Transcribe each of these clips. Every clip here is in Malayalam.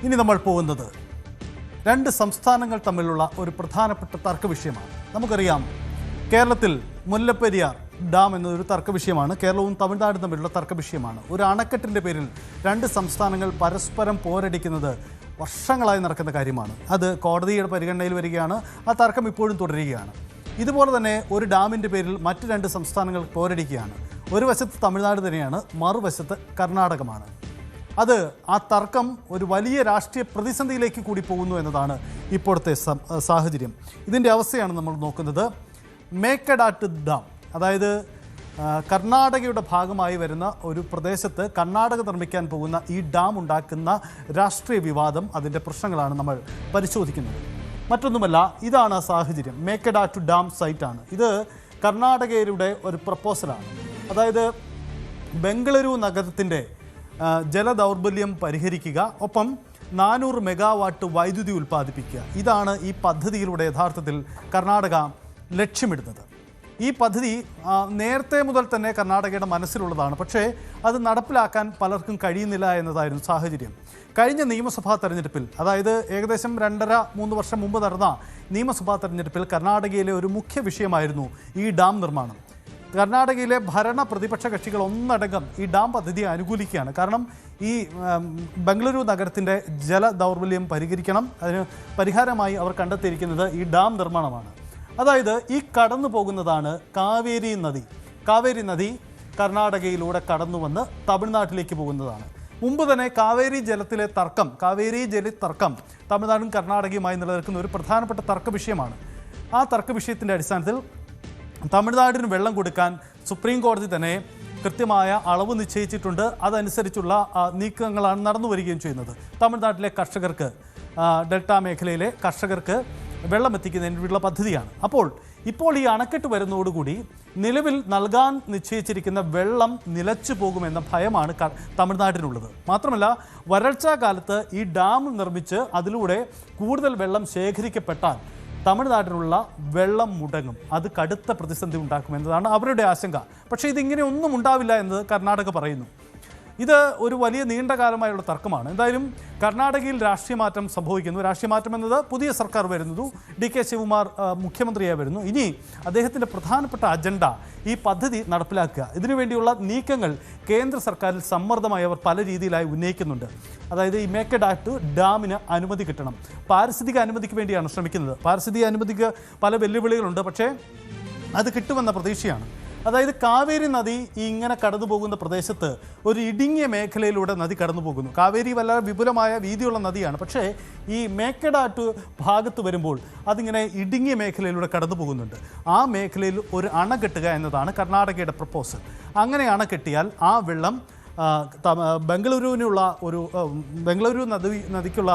ഇനി നമ്മൾ പോകുന്നത് രണ്ട് സംസ്ഥാനങ്ങൾ തമ്മിലുള്ള ഒരു പ്രധാനപ്പെട്ട തർക്ക വിഷയമാണ്. നമുക്കറിയാം, കേരളത്തിൽ മുല്ലപ്പെരിയാർ ഡാം എന്നതൊരു തർക്ക വിഷയമാണ്. കേരളവും തമിഴ്നാടും തമ്മിലുള്ള തർക്ക വിഷയമാണ്. ഒരു അണക്കെട്ടിൻ്റെ പേരിൽ രണ്ട് സംസ്ഥാനങ്ങൾ പരസ്പരം പോരടിക്കുന്നത് വർഷങ്ങളായി നടക്കുന്ന കാര്യമാണ്. അത് കോടതിയുടെ പരിഗണനയിൽ വരികയാണ്. ആ തർക്കം ഇപ്പോഴും തുടരുകയാണ്. ഇതുപോലെ തന്നെ ഒരു ഡാമിൻ്റെ പേരിൽ മറ്റ് രണ്ട് സംസ്ഥാനങ്ങൾ പോരടിക്കുകയാണ്. ഒരു വശത്ത് തമിഴ്നാട് തന്നെയാണ്, മറുവശത്ത് കർണാടകമാണ്. ആ തർക്കം ഒരു വലിയ രാഷ്ട്രീയ പ്രതിസന്ധിയിലേക്ക് കൂടി പോകുന്നു എന്നതാണ് ഇപ്പോഴത്തെ സാഹചര്യം. ഇതിൻ്റെ അവസ്ഥയാണ് നമ്മൾ നോക്കുന്നത്. മേക്കഡാട്ട് ഡാം, അതായത് കർണാടകയുടെ ഭാഗമായി വരുന്ന ഒരു പ്രദേശത്ത് കർണാടക നിർമ്മിക്കാൻ പോകുന്ന ഈ ഡാം ഉണ്ടാക്കുന്ന രാഷ്ട്രീയ വിവാദം, അതിൻ്റെ പ്രശ്നങ്ങളാണ് നമ്മൾ പരിശോധിക്കുന്നത്. മറ്റൊന്നുമല്ല, ഇതാണ് ആ സാഹചര്യം. മേക്കഡാറ്റു ഡാം സൈറ്റാണ് ഇത്. കർണാടകയുടെ ഒരു പ്രപ്പോസലാണ്. അതായത് ബംഗളൂരു നഗരത്തിൻ്റെ ജലദൗർബല്യം പരിഹരിക്കുക, ഒപ്പം 400 മെഗാവാട്ട് വൈദ്യുതി ഉൽപ്പാദിപ്പിക്കുക. ഇതാണ് ഈ പദ്ധതിയിലൂടെ യഥാർത്ഥത്തിൽ കർണാടക ലക്ഷ്യമിടുന്നത്. ഈ പദ്ധതി നേരത്തെ മുതൽ തന്നെ കർണാടകയുടെ മനസ്സിലുള്ളതാണ്. പക്ഷേ അത് നടപ്പിലാക്കാൻ പലർക്കും കഴിയുന്നില്ല എന്നതായിരുന്നു സാഹചര്യം. കഴിഞ്ഞ നിയമസഭാ തെരഞ്ഞെടുപ്പിൽ, അതായത് ഏകദേശം 2.5-3 വർഷം മുമ്പ് നടന്ന നിയമസഭാ തെരഞ്ഞെടുപ്പിൽ കർണാടകയിലെ ഒരു മുഖ്യ വിഷയമായിരുന്നു ഈ ഡാം നിർമ്മാണം. കർണാടകയിലെ ഭരണ പ്രതിപക്ഷ കക്ഷികൾ ഒന്നടങ്കം ഈ ഡാം പദ്ധതിയെ അനുകൂലിക്കുകയാണ്. കാരണം ഈ ബംഗളൂരു നഗരത്തിൻ്റെ ജല ദൗർബല്യം പരിഹരിക്കണം. അതിന് പരിഹാരമായി അവർ കണ്ടെത്തിയിരിക്കുന്നത് ഈ ഡാം നിർമ്മാണമാണ്. അതായത് ഈ കടന്നു പോകുന്നതാണ് കാവേരി നദി. കാവേരി നദി കർണാടകയിലൂടെ കടന്നു വന്ന് തമിഴ്നാട്ടിലേക്ക് പോകുന്നതാണ്. മുമ്പ് തന്നെ കാവേരി ജല തർക്കം തമിഴ്നാടും കർണാടകയുമായി നിലനിൽക്കുന്ന ഒരു പ്രധാനപ്പെട്ട തർക്ക വിഷയമാണ്. ആ തർക്ക വിഷയത്തിൻ്റെ അടിസ്ഥാനത്തിൽ തമിഴ്നാടിന് വെള്ളം കൊടുക്കാൻ സുപ്രീം കോടതി തന്നെ കൃത്യമായ അളവ് നിശ്ചയിച്ചിട്ടുണ്ട്. അതനുസരിച്ചുള്ള നീക്കങ്ങളാണ് നടന്നു വരികയും ചെയ്യുന്നത്. തമിഴ്നാട്ടിലെ കർഷകർക്ക്, ഡെൽറ്റ മേഖലയിലെ കർഷകർക്ക് വെള്ളം എത്തിക്കുന്നതിനുള്ള പദ്ധതിയാണ്. ഇപ്പോൾ ഈ അണക്കെട്ട് വരുന്നതോടുകൂടി നിലവിൽ നൽകാൻ നിശ്ചയിച്ചിരിക്കുന്ന വെള്ളം നിലച്ചു പോകുമെന്ന ഭയമാണ് തമിഴ്നാട്ടിനുള്ളത്. മാത്രമല്ല, വരൾച്ചാ കാലത്ത് ഈ ഡാം നിർമ്മിച്ച് അതിലൂടെ കൂടുതൽ വെള്ളം ശേഖരിക്കപ്പെട്ടാൽ തമിഴ്നാട്ടിനുള്ള വെള്ളം മുടങ്ങും. അത് കടുത്ത പ്രതിസന്ധി ഉണ്ടാക്കുമെന്നതാണ് അവരുടെ ആശങ്ക. പക്ഷേ ഇതിങ്ങനെ ഒന്നും ഉണ്ടാവില്ല എന്ന് കർണാടക പറയുന്നു. ഇത് ഒരു വലിയ നീണ്ടകാലമായുള്ള തർക്കമാണ്. എന്തായാലും കർണാടകയിൽ രാഷ്ട്രീയ മാറ്റം സംഭവിക്കുന്നു. രാഷ്ട്രീയ മാറ്റം എന്നത് പുതിയ സർക്കാർ വരുന്നു. DK ശിവകുമാർ മുഖ്യമന്ത്രിയായി വരുന്നു. ഇനി അദ്ദേഹത്തിൻ്റെ പ്രധാനപ്പെട്ട അജണ്ട ഈ പദ്ധതി നടപ്പിലാക്കുക. ഇതിനുവേണ്ടിയുള്ള നീക്കങ്ങൾ കേന്ദ്ര സർക്കാരിൽ സമ്മർദ്ദമായി അവർ പല രീതിയിലായി ഉന്നയിക്കുന്നുണ്ട്. അതായത് ഈ മേക്കഡാറ്റു ഡാമിന് അനുമതി കിട്ടണം. പാരിസ്ഥിതിക അനുമതിക്ക് വേണ്ടിയാണ് ശ്രമിക്കുന്നത്. പാരിസ്ഥിതിക അനുമതിക്ക് പല വെല്ലുവിളികളുണ്ട്, പക്ഷേ അത് കിട്ടുമെന്ന പ്രതീക്ഷയാണ്. അതായത് കാവേരി നദി ഇങ്ങനെ കടന്നു പോകുന്ന പ്രദേശത്ത് ഒരു ഇടുങ്ങിയ മേഖലയിലൂടെ നദി കടന്നു പോകുന്നു. കാവേരി വളരെ വിപുലമായ വീതിയുള്ള നദിയാണ്. പക്ഷേ ഈ മേക്കഡാറ്റു ഭാഗത്ത് വരുമ്പോൾ അതിങ്ങനെ ഇടുങ്ങിയ മേഖലയിലൂടെ കടന്നു പോകുന്നുണ്ട്. ആ മേഖലയിൽ ഒരു അണ കെട്ടുക എന്നതാണ് കർണാടകയുടെ പ്രപ്പോസൽ. അങ്ങനെ അണ കെട്ടിയാൽ ആ വെള്ളം ബംഗളൂരു നദിക്കുള്ള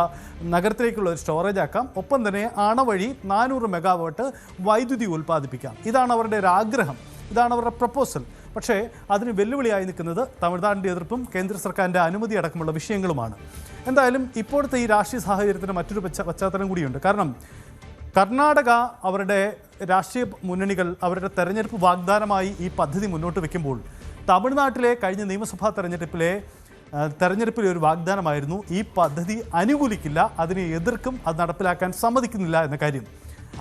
നഗരത്തിലേക്കുള്ള ഒരു സ്റ്റോറേജ് ആക്കാം. ഒപ്പം തന്നെ അണ വഴി 400 മെഗാവാട്ട് വൈദ്യുതി ഉൽപ്പാദിപ്പിക്കാം. ഇതാണ് അവരുടെ ഒരു ആഗ്രഹം, ഇതാണ് അവരുടെ പ്രപ്പോസൽ. പക്ഷേ അതിന് വെല്ലുവിളിയായി നിൽക്കുന്നത് തമിഴ്നാടിൻ്റെ എതിർപ്പും കേന്ദ്ര സർക്കാരിൻ്റെ അനുമതി അടക്കമുള്ള വിഷയങ്ങളുമാണ്. എന്തായാലും ഇപ്പോഴത്തെ ഈ രാഷ്ട്രീയ സാഹചര്യത്തിന് മറ്റൊരു പശ്ചാത്തലം കൂടിയുണ്ട്. കാരണം കർണാടക അവരുടെ രാഷ്ട്രീയ മുന്നണികൾ അവരുടെ തെരഞ്ഞെടുപ്പ് വാഗ്ദാനമായി ഈ പദ്ധതി മുന്നോട്ട് വയ്ക്കുമ്പോൾ തമിഴ്നാട്ടിലെ കഴിഞ്ഞ നിയമസഭാ തെരഞ്ഞെടുപ്പിലെ ഒരു വാഗ്ദാനമായിരുന്നു ഈ പദ്ധതി അനുകൂലിക്കില്ല, അതിനെ എതിർക്കും, അത് നടപ്പിലാക്കാൻ സമ്മതിക്കുന്നില്ല എന്ന കാര്യം.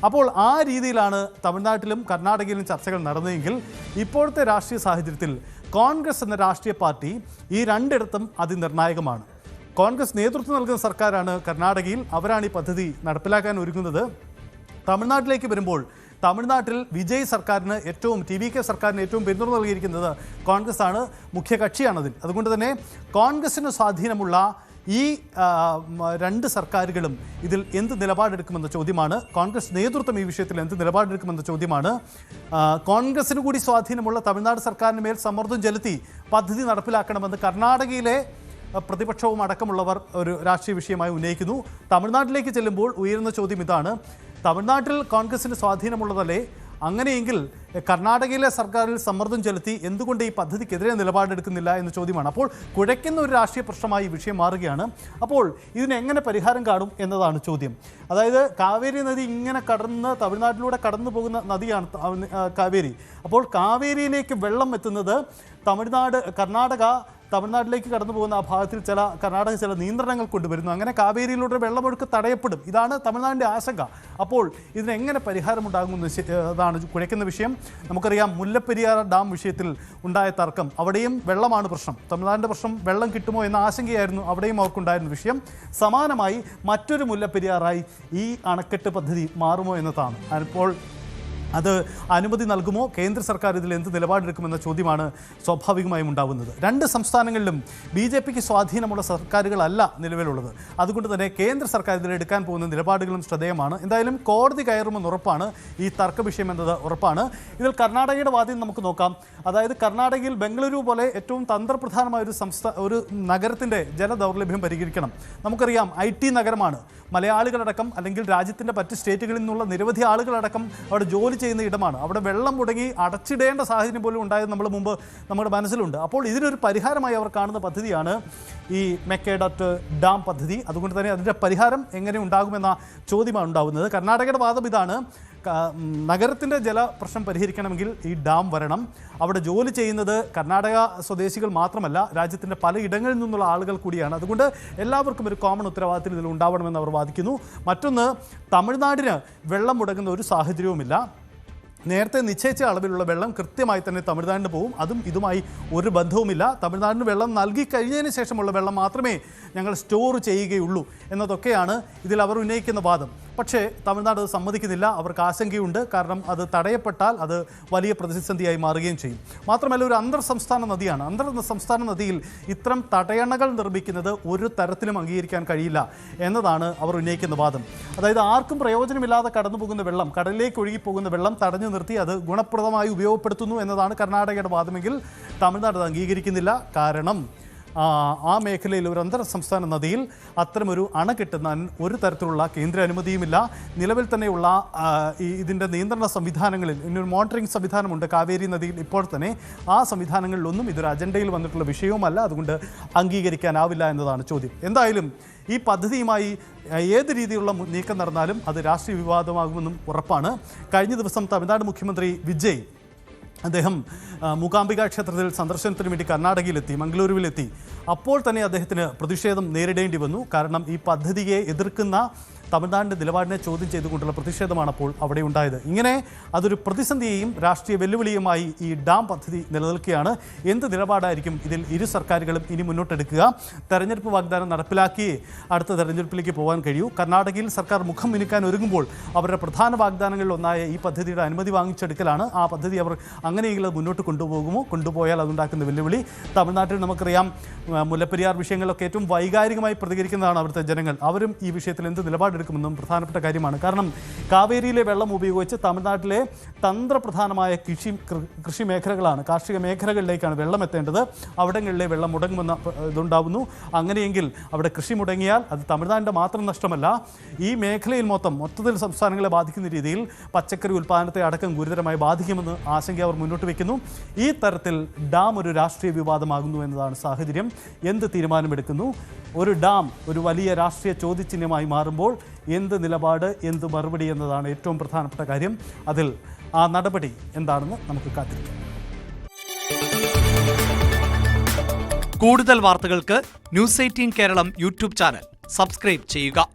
അപ്പോൾ ആ രീതിയിലാണ് തമിഴ്നാട്ടിലും കർണാടകയിലും ചർച്ചകൾ നടന്നതെങ്കിൽ ഇപ്പോഴത്തെ രാഷ്ട്രീയ സാഹചര്യത്തിൽ കോൺഗ്രസ് എന്ന രാഷ്ട്രീയ പാർട്ടി ഈ രണ്ടിടത്തും അതിനിർണായകമാണ്. കോൺഗ്രസ് നേതൃത്വം നൽകുന്ന സർക്കാരാണ് കർണാടകയിൽ. അവരാണ് ഈ പദ്ധതി നടപ്പിലാക്കാൻ ഒരുങ്ങുന്നത്. തമിഴ്നാട്ടിലേക്ക് വരുമ്പോൾ തമിഴ്നാട്ടിൽ വിജയ് സർക്കാരിന് TVK സർക്കാരിന് ഏറ്റവും പിന്തുണ നൽകിയിരിക്കുന്നത് കോൺഗ്രസ് ആണ്, മുഖ്യ കക്ഷിയാണതിൽ. അതുകൊണ്ട് തന്നെ കോൺഗ്രസിന് സ്വാധീനമുള്ള ഈ രണ്ട് സർക്കാരുകളും ഇതിൽ എന്ത് നിലപാടെടുക്കുമെന്ന ചോദ്യമാണ്. കോൺഗ്രസ് നേതൃത്വം ഈ വിഷയത്തിൽ എന്ത് നിലപാടെടുക്കുമെന്ന ചോദ്യമാണ്. കോൺഗ്രസിന് കൂടി സ്വാധീനമുള്ള തമിഴ്നാട് സർക്കാരിന് മേൽ സമ്മർദ്ദം ചെലുത്തി പദ്ധതി നടപ്പിലാക്കണമെന്ന് കർണാടകയിലെ പ്രതിപക്ഷവും അടക്കമുള്ളവർ ഒരു രാഷ്ട്രീയ വിഷയമായി ഉന്നയിക്കുന്നു. തമിഴ്നാട്ടിലേക്ക് ചെല്ലുമ്പോൾ ഉയരുന്ന ചോദ്യം ഇതാണ്: തമിഴ്നാട്ടിൽ കോൺഗ്രസിന് സ്വാധീനമുള്ളതല്ലേ, അങ്ങനെയെങ്കിൽ കർണാടകയിലെ സർക്കാരിൽ സമ്മർദ്ദം ചെലുത്തി എന്തുകൊണ്ട് ഈ പദ്ധതിക്കെതിരെ നിലപാടെടുക്കുന്നില്ല എന്ന ചോദ്യമാണ്. അപ്പോൾ കുഴയ്ക്കുന്ന ഒരു രാഷ്ട്രീയ പ്രശ്നമായി ഈ വിഷയം മാറുകയാണ്. അപ്പോൾ ഇതിനെങ്ങനെ പരിഹാരം കാണും എന്നതാണ് ചോദ്യം. അതായത് കാവേരി നദി ഇങ്ങനെ തമിഴ്നാട്ടിലൂടെ കടന്നു പോകുന്ന നദിയാണ് കാവേരി. അപ്പോൾ കാവേരിയിലേക്ക് വെള്ളം എത്തുന്നത് കർണാടക തമിഴ്നാട്ടിലേക്ക് കടന്നു പോകുന്ന ആ ഭാഗത്തിൽ കർണാടക ചില നിയന്ത്രണങ്ങൾ കൊണ്ടുവരുന്നു. അങ്ങനെ കാവേരിയിലൂടെ വെള്ളമൊഴുക്ക് തടയപ്പെടും. ഇതാണ് തമിഴ്നാടിൻ്റെ ആശങ്ക. അപ്പോൾ ഇതിനെങ്ങനെ പരിഹാരമുണ്ടാകുമെന്ന് അതാണ് കുഴയ്ക്കുന്ന വിഷയം. നമുക്കറിയാം മുല്ലപ്പെരിയാർ ഡാം വിഷയത്തിൽ ഉണ്ടായ തർക്കം, അവിടെയും വെള്ളമാണ് പ്രശ്നം. തമിഴ്നാടിൻ്റെ പ്രശ്നം വെള്ളം കിട്ടുമോ എന്ന ആശങ്കയായിരുന്നു അവിടെയും അവർക്കുണ്ടായിരുന്ന വിഷയം. സമാനമായി മറ്റൊരു മുല്ലപ്പെരിയാറായി ഈ അണക്കെട്ട് പദ്ധതി മാറുമോ എന്നതാണ്. അപ്പോൾ അത് അനുമതി നൽകുമോ, കേന്ദ്ര സർക്കാർ ഇതിൽ എന്ത് നിലപാടെടുക്കുമെന്ന ചോദ്യമാണ് സ്വാഭാവികമായും ഉണ്ടാകുന്നത്. രണ്ട് സംസ്ഥാനങ്ങളിലും BJPക്ക് സ്വാധീനമുള്ള സർക്കാരുകളല്ല നിലവിലുള്ളത്. അതുകൊണ്ട് തന്നെ കേന്ദ്ര സർക്കാർ ഇതിലെടുക്കാൻ പോകുന്ന നിലപാടുകളും ശ്രദ്ധേയമാണ്. എന്തായാലും കോടതി കയറുമെന്ന് ഉറപ്പാണ്. ഈ തർക്ക വിഷയം എന്നത് ഉറപ്പാണ്. ഇതിൽ കർണാടകയുടെ വാദം നമുക്ക് നോക്കാം. അതായത് കർണാടകയിൽ ബംഗളൂരു പോലെ ഏറ്റവും തന്ത്രപ്രധാനമായ ഒരു നഗരത്തിൻ്റെ ജലദൗർലഭ്യം പരിഹരിക്കണം. നമുക്കറിയാം IT നഗരമാണ്. മലയാളികളടക്കം അല്ലെങ്കിൽ രാജ്യത്തിൻ്റെ മറ്റ് സ്റ്റേറ്റുകളിൽ നിന്നുള്ള നിരവധി ആളുകളടക്കം അവിടെ ജോലി ചെയ്യുന്ന ഇടമാണ്. അവിടെ വെള്ളം മുടങ്ങി അടച്ചിടേണ്ട സാഹചര്യം പോലും ഉണ്ടായത് മുമ്പ് നമ്മുടെ മനസ്സിലുണ്ട്. അപ്പോൾ ഇതിനൊരു പരിഹാരമായി അവർ കാണുന്ന പദ്ധതിയാണ് ഈ മെക്കേഡറ്റ് ഡാം പദ്ധതി. അതുകൊണ്ട് തന്നെ അതിൻ്റെ പരിഹാരം എങ്ങനെ ഉണ്ടാകുമെന്ന ചോദ്യമാണ് ഉണ്ടാകുന്നത്. കർണാടകയുടെ വാദം ഇതാണ്: നഗരത്തിൻ്റെ ജലപ്രശ്നം പരിഹരിക്കണമെങ്കിൽ ഈ ഡാം വരണം. അവിടെ ജോലി ചെയ്യുന്നത് കർണാടക സ്വദേശികൾ മാത്രമല്ല, രാജ്യത്തിൻ്റെ പലയിടങ്ങളിൽ നിന്നുള്ള ആളുകൾ കൂടിയാണ്. അതുകൊണ്ട് എല്ലാവർക്കും ഒരു കോമൺ ഉത്തരവാദിത്തം ഇതിൽ ഉണ്ടാവണമെന്ന് അവർ വാദിക്കുന്നു. മറ്റൊന്ന്, തമിഴ്നാടിന് വെള്ളം മുടങ്ങുന്ന ഒരു സാഹചര്യവുമില്ല. നേരത്തെ നിശ്ചയിച്ച അളവിലുള്ള വെള്ളം കൃത്യമായി തന്നെ തമിഴ്നാടിന് പോകും. അതും ഇതുമായി ഒരു ബന്ധവുമില്ല. തമിഴ്നാടിന് വെള്ളം നൽകി കഴിഞ്ഞതിന് ശേഷമുള്ള വെള്ളം മാത്രമേ ഞങ്ങൾ സ്റ്റോർ ചെയ്യുകയുള്ളൂ എന്നതൊക്കെയാണ് ഇതിൽ അവർ ഉന്നയിക്കുന്ന വാദം. പക്ഷേ തമിഴ്നാട് അത് സമ്മതിക്കുന്നില്ല. അവർക്ക് ആശങ്കയുണ്ട്. കാരണം അത് തടയപ്പെട്ടാൽ അത് വലിയ പ്രതിസന്ധിയായി മാറുകയും ചെയ്യും. മാത്രമല്ല, ഒരു അന്തർ സംസ്ഥാന നദിയാണ്. അന്തർ സംസ്ഥാന നദിയിൽ ഇത്തരം തടയണകൾ നിർമ്മിക്കുന്നത് ഒരു തരത്തിലും അംഗീകരിക്കാൻ കഴിയില്ല എന്നതാണ് അവർ ഉന്നയിക്കുന്ന വാദം. അതായത് ആർക്കും പ്രയോജനമില്ലാതെ കടന്നു പോകുന്ന വെള്ളം, കടലിലേക്ക് ഒഴുകിപ്പോകുന്ന വെള്ളം തടഞ്ഞു നിർത്തി അത് ഗുണപ്രദമായി ഉപയോഗപ്പെടുത്തുന്നു എന്നതാണ് കർണാടകയുടെ വാദമെങ്കിൽ തമിഴ്നാട് അത് അംഗീകരിക്കുന്നില്ല. കാരണം ആ മേഖലയിൽ ഒരു അന്തർ സംസ്ഥാന നദിയിൽ അത്തരമൊരു അണ കെട്ടുന്ന ഒരു തരത്തിലുള്ള കേന്ദ്ര അനുമതിയുമില്ല. നിലവിൽ തന്നെയുള്ള ഇതിൻ്റെ നിയന്ത്രണ സംവിധാനങ്ങളിൽ ഇന്നൊരു മോണിറ്ററിംഗ് സംവിധാനമുണ്ട് കാവേരി നദിയിൽ ഇപ്പോൾ തന്നെ. ആ സംവിധാനങ്ങളിലൊന്നും ഇതൊരു അജണ്ടയിൽ വന്നിട്ടുള്ള വിഷയവുമല്ല. അതുകൊണ്ട് അംഗീകരിക്കാനാവില്ല എന്നതാണ് ചോദ്യം. എന്തായാലും ഈ പദ്ധതിയുമായി ഏത് രീതിയിലുള്ള നീക്കം നടന്നാലും അത് രാഷ്ട്രീയ വിവാദമാകുമെന്നും ഉറപ്പാണ്. കഴിഞ്ഞ ദിവസം തമിഴ്നാട് മുഖ്യമന്ത്രി വിജയ് അദ്ദേഹം മൂകാംബിക ക്ഷേത്രത്തിൽ സന്ദർശനത്തിന് വേണ്ടി കർണാടകയിലെത്തി, മംഗളൂരുവിലെത്തി. അപ്പോൾ തന്നെ അദ്ദേഹത്തിന് പ്രതിഷേധം നേരിടേണ്ടി വന്നു. കാരണം ഈ പദ്ധതിയെ എതിർക്കുന്ന തമിഴ്നാടിൻ്റെ നിലപാടിനെ ചോദ്യം ചെയ്തുകൊണ്ടുള്ള പ്രതിഷേധമാണ് അപ്പോൾ അവിടെ ഉണ്ടായത്. ഇങ്ങനെ അതൊരു പ്രതിസന്ധിയെയും രാഷ്ട്രീയ വെല്ലുവിളിയുമായി ഈ ഡാം പദ്ധതി നിലനിൽക്കുകയാണ്. എന്ത് നിലപാടായിരിക്കും ഇതിൽ ഇരു സർക്കാരുകളും ഇനി മുന്നോട്ടെടുക്കുക? തെരഞ്ഞെടുപ്പ് വാഗ്ദാനം നടപ്പിലാക്കി അടുത്ത തെരഞ്ഞെടുപ്പിലേക്ക് പോകാൻ കഴിയൂ. കർണാടകയിൽ സർക്കാർ മുഖം മിനുക്കാൻ ഒരുങ്ങുമ്പോൾ അവരുടെ പ്രധാന വാഗ്ദാനങ്ങളിൽ ഒന്നായ ഈ പദ്ധതിയുടെ അനുമതി വാങ്ങിച്ചെടുക്കലാണ്. ആ പദ്ധതി അവർ അങ്ങനെയെങ്കിലും മുന്നോട്ട് കൊണ്ടുപോകുമോ? കൊണ്ടുപോയാൽ അതുണ്ടാക്കുന്ന വെല്ലുവിളി. തമിഴ്നാട്ടിൽ നമുക്കറിയാം മുല്ലപ്പെരിയാർ വിഷയങ്ങളിലൊക്കെ ഏറ്റവും വൈകാരികമായി പ്രതികരിക്കുന്നതാണ് അവിടുത്തെ ജനങ്ങൾ. അവരും ഈ വിഷയത്തിൽ എന്ത് നിലപാടെടുക്കുമെന്നും പ്രധാനപ്പെട്ട കാര്യമാണ്. കാരണം കാവേരിയിലെ വെള്ളം ഉപയോഗിച്ച് തമിഴ്നാട്ടിലെ തന്ത്രപ്രധാനമായ കൃഷി മേഖലകളാണ്, കാർഷിക മേഖലകളിലേക്കാണ് വെള്ളം എത്തേണ്ടത്. അവിടങ്ങളിലെ വെള്ളം മുടങ്ങുമെന്ന ഇതുണ്ടാവുന്നു. അങ്ങനെയെങ്കിൽ അവിടെ കൃഷി മുടങ്ങിയാൽ അത് തമിഴ്നാടിൻ്റെ മാത്രം നഷ്ടമല്ല, ഈ മേഖലയിൽ മൊത്തത്തിൽ സംസ്ഥാനങ്ങളെ ബാധിക്കുന്ന രീതിയിൽ പച്ചക്കറി ഉൽപ്പാദനത്തെ അടക്കം ഗുരുതരമായി ബാധിക്കുമെന്ന് ആശങ്ക അവർ മുന്നോട്ട് വയ്ക്കുന്നു. ഈ തരത്തിൽ ഡാം ഒരു രാഷ്ട്രീയ വിവാദമാകുന്നു എന്നതാണ് സാഹചര്യം. എന്ത് തീരുമാനമെടുക്കുന്നു? ഒരു ഡാം ഒരു വലിയ രാഷ്ട്രീയ ചോദ്യചിഹ്നമായി മാറുമ്പോൾ എന്ത് നിലപാട്, എന്ത് മറുപടി എന്നതാണ് ഏറ്റവും പ്രധാനപ്പെട്ട കാര്യം. അതിൽ ആ നടപടി എന്താണെന്ന് നമുക്ക് കാത്തിരിക്കാം. കൂടുതൽ വാർത്തകൾക്ക് news 18 Keralam YouTube channel subscribe ചെയ്യുക.